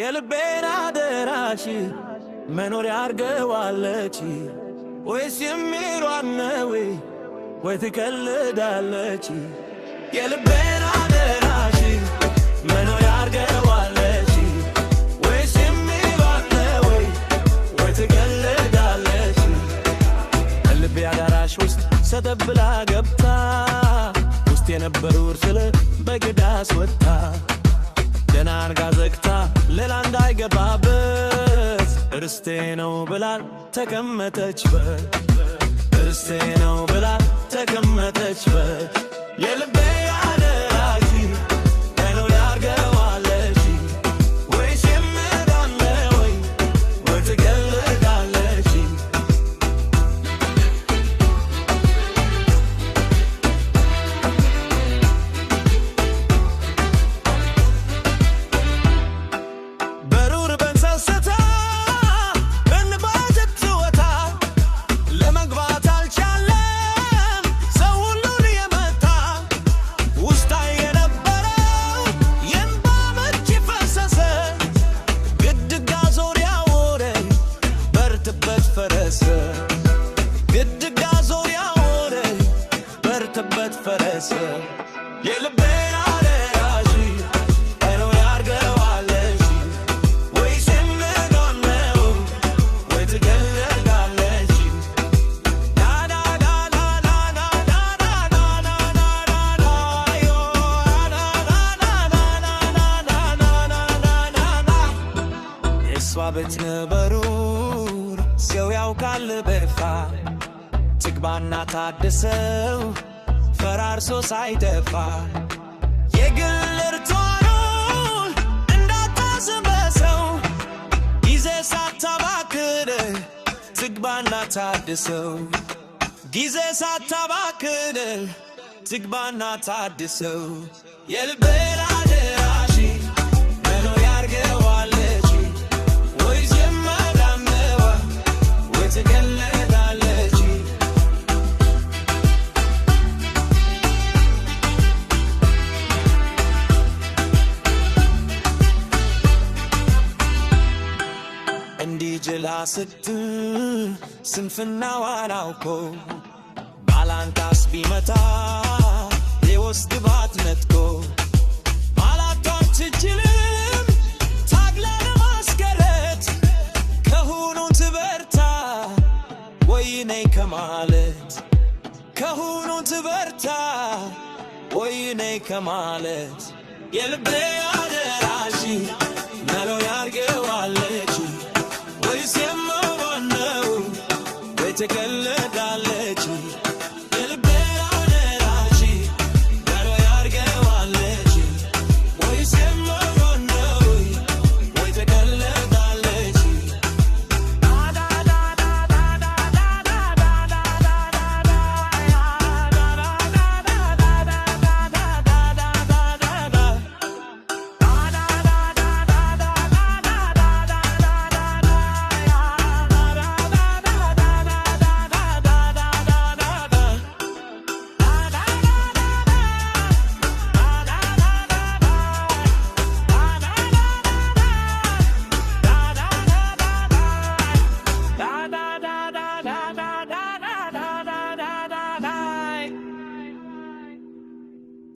የልቤን አደራሽ መኖር ያርገዋለች ወይስ የሚሯን ነው ወይ ትቀልዳለች የልቤን አደራሽ መኖር ያርገዋለች ወይስ የሚሯን ነው ወይ ትቀልዳለች ልቤ አዳራሽ ውስጥ ሰደብላ ገብታ ውስጥ የነበሩ ስለ በግዳስ ወጣ ደና አርጋ ዘግታ ሌላ እንዳይገባበት ርስቴ ነው ብላ ተቀመጠችበት ርስቴ ነው ብላ ተቀመጠችበት የልቤ አደራሽ መኖር ያርገዋለች ወይስ የሚሯን ነው ወይ ትቀልዳለች ፈረሰ የልቤን አደራሽ መኖር ያርገዋለች ወይስ የሚሯን ነው ወይ ትቀልዳለች የእሷ ቤት ነበሩር ሰው ያውቃል በይፋ ትግባና ታድሰው ፈራርሶ ሳይጠፋ የግል እርቷን እንዳታስበሰው ጊዜ ሳታባክን ትግባና ታድሰው ጊዜ ሳታባክን ትግባና ታድሰው የልቤን አደራሽ መኖር ያርገዋለች ወይስ የሚሯን ነው ወይ ትቀልዳለች እንዲጅላ ስትል ስንፍናዋን አውቆ ባላንጣስ ቢመታ የወስድባት ነጥቆ ባላቷን ትችልም ታግላ ለማስቀረት ከሁኑን ትበርታ ወይኔ ከማለት ከሁኑን ትበርታ ወይኔ ከማለት የልቤ አደራሽ